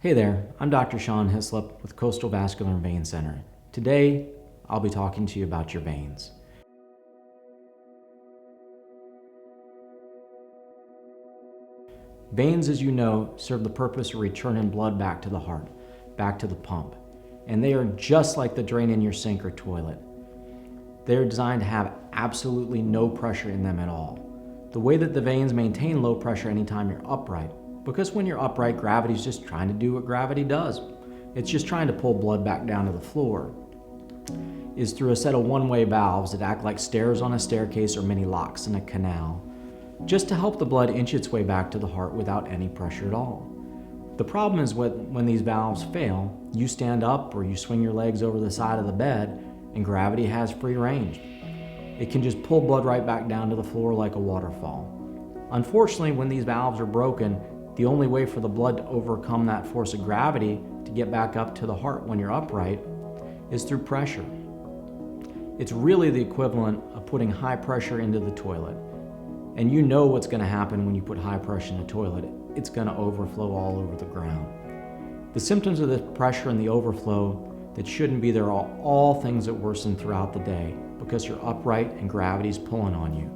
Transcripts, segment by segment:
Hey there, I'm Dr. Sean Hislop with Coastal Vascular and Vein Center. Today, I'll be talking to you about your veins. Veins, as you know, serve the purpose of returning blood back to the heart, back to the pump. And they are just like the drain in your sink or toilet. They're designed to have absolutely no pressure in them at all. The way that the veins maintain low pressure anytime you're upright, because when you're upright, gravity's just trying to do what gravity does. It's just trying to pull blood back down to the floor, is through a set of one-way valves that act like stairs on a staircase or mini locks in a canal, just to help the blood inch its way back to the heart without any pressure at all. The problem is when these valves fail, you stand up or you swing your legs over the side of the bed and gravity has free range. It can just pull blood right back down to the floor like a waterfall. Unfortunately, when these valves are broken, the only way for the blood to overcome that force of gravity to get back up to the heart when you're upright is through pressure. It's really the equivalent of putting high pressure into the toilet. And you know what's going to happen when you put high pressure in the toilet. It's going to overflow all over the ground. The symptoms of the pressure and the overflow that shouldn't be there are all things that worsen throughout the day because you're upright and gravity's pulling on you.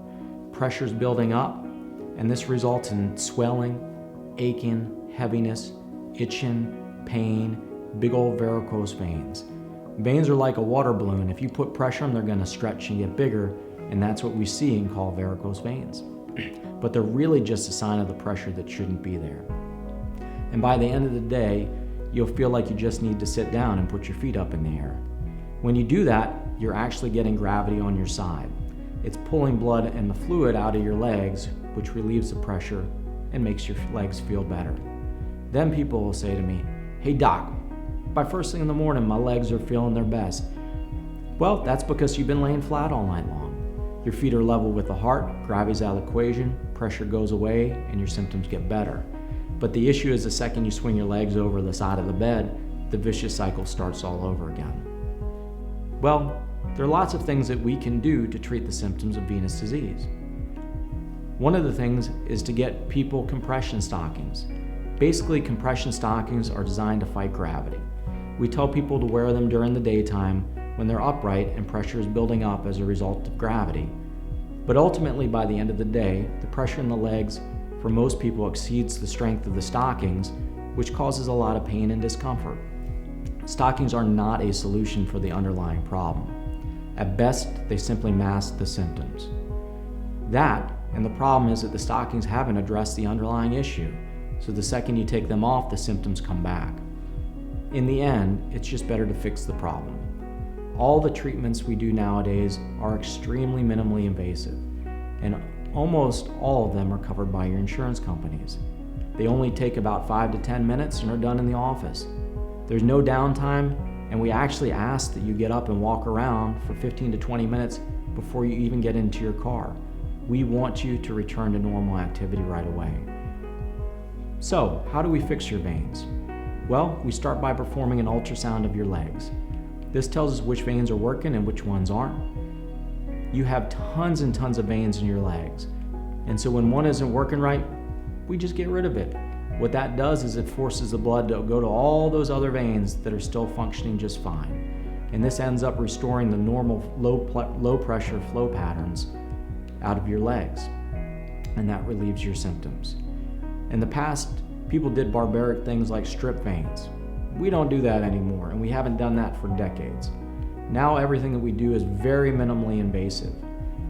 Pressure's building up, and this results in swelling, aching, heaviness, itching, pain, big old varicose veins. Veins are like a water balloon. If you put pressure on them, they're going to stretch and get bigger, and that's what we see and call varicose veins. But they're really just a sign of the pressure that shouldn't be there. And by the end of the day, you'll feel like you just need to sit down and put your feet up in the air. When you do that, you're actually getting gravity on your side. It's pulling blood and the fluid out of your legs, which relieves the pressure and makes your legs feel better. Then people will say to me, "Hey doc, by first thing in the morning, my legs are feeling their best." Well, that's because you've been laying flat all night long. Your feet are level with the heart, gravity's out of the equation, pressure goes away, and your symptoms get better. But the issue is the second you swing your legs over the side of the bed, the vicious cycle starts all over again. Well, there are lots of things that we can do to treat the symptoms of venous disease. One of the things is to get people compression stockings. Basically, compression stockings are designed to fight gravity. We tell people to wear them during the daytime when they're upright and pressure is building up as a result of gravity. But ultimately, by the end of the day, the pressure in the legs for most people exceeds the strength of the stockings, which causes a lot of pain and discomfort. Stockings are not a solution for the underlying problem. At best, they simply mask the symptoms. And the problem is that the stockings haven't addressed the underlying issue, so the second you take them off, the symptoms come back. In the end, it's just better to fix the problem. All the treatments we do nowadays are extremely minimally invasive, and almost all of them are covered by your insurance companies. They only take about 5 to 10 minutes and are done in the office. There's no downtime, and we actually ask that you get up and walk around for 15 to 20 minutes before you even get into your car. We want you to return to normal activity right away. So, how do we fix your veins? Well, we start by performing an ultrasound of your legs. This tells us which veins are working and which ones aren't. You have tons and tons of veins in your legs, and so when one isn't working right, we just get rid of it. What that does is it forces the blood to go to all those other veins that are still functioning just fine, and this ends up restoring the normal low pressure flow patterns out of your legs, and that relieves your symptoms. In the past, people did barbaric things like strip veins. We don't do that anymore, and we haven't done that for decades. Now everything that we do is very minimally invasive.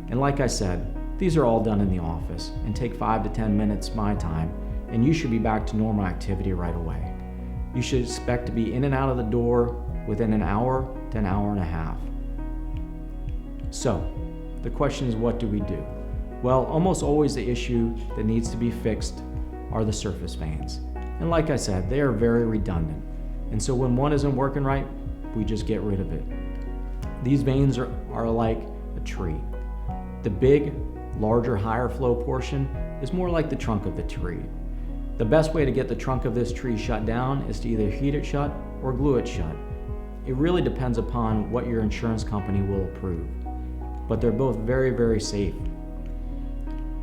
And like I said, these are all done in the office and take 5 to 10 minutes my time, and you should be back to normal activity right away. You should expect to be in and out of the door within an hour to an hour and a half. So, the question is, what do we do? Well, almost always the issue that needs to be fixed are the surface veins. And like I said, they are very redundant. And so when one isn't working right, we just get rid of it. These veins are like a tree. The big, larger, higher flow portion is more like the trunk of the tree. The best way to get the trunk of this tree shut down is to either heat it shut or glue it shut. It really depends upon what your insurance company will approve, but they're both very, very safe.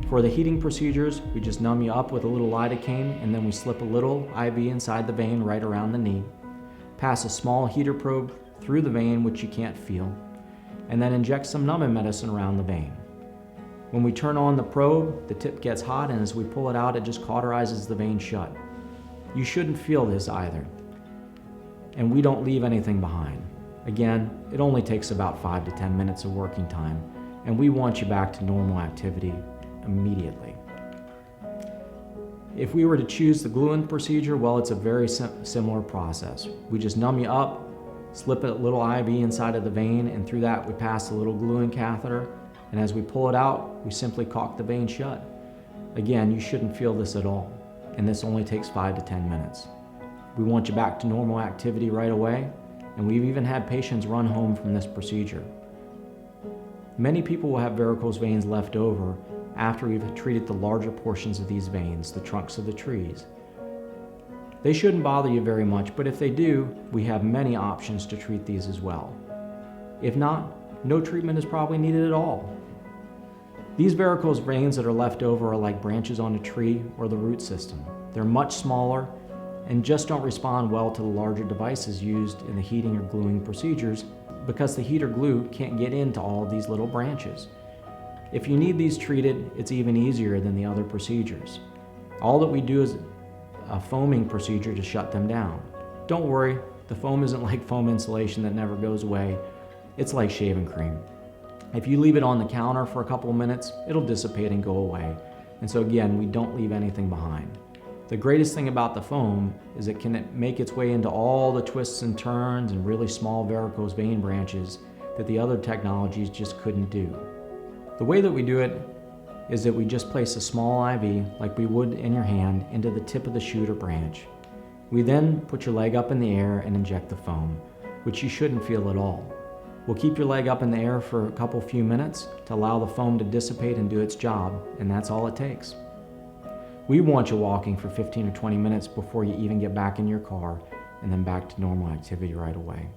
For the heating procedures, we just numb you up with a little lidocaine, and then we slip a little IV inside the vein right around the knee, pass a small heater probe through the vein, which you can't feel, and then inject some numbing medicine around the vein. When we turn on the probe, the tip gets hot, and as we pull it out, it just cauterizes the vein shut. You shouldn't feel this either, and we don't leave anything behind. Again, it only takes about 5 to 10 minutes of working time, and we want you back to normal activity immediately. If we were to choose the glue-in procedure, well, it's a very similar process. We just numb you up, slip a little IV inside of the vein, and through that we pass a little glue-in catheter, and as we pull it out, we simply caulk the vein shut. Again, you shouldn't feel this at all, and this only takes 5 to 10 minutes. We want you back to normal activity right away, and we've even had patients run home from this procedure. Many people will have varicose veins left over after we've treated the larger portions of these veins, the trunks of the trees. They shouldn't bother you very much, but if they do, we have many options to treat these as well. If not, no treatment is probably needed at all. These varicose veins that are left over are like branches on a tree or the root system. They're much smaller and just don't respond well to the larger devices used in the heating or gluing procedures because the heat or glue can't get into all of these little branches. If you need these treated, it's even easier than the other procedures. All that we do is a foaming procedure to shut them down. Don't worry, the foam isn't like foam insulation that never goes away. It's like shaving cream. If you leave it on the counter for a couple of minutes, it'll dissipate and go away. And so again, we don't leave anything behind. The greatest thing about the foam is it can make its way into all the twists and turns and really small varicose vein branches that the other technologies just couldn't do. The way that we do it is that we just place a small IV, like we would in your hand, into the tip of the shoot or branch. We then put your leg up in the air and inject the foam, which you shouldn't feel at all. We'll keep your leg up in the air for a few minutes to allow the foam to dissipate and do its job, and that's all it takes. We want you walking for 15 or 20 minutes before you even get back in your car and then back to normal activity right away.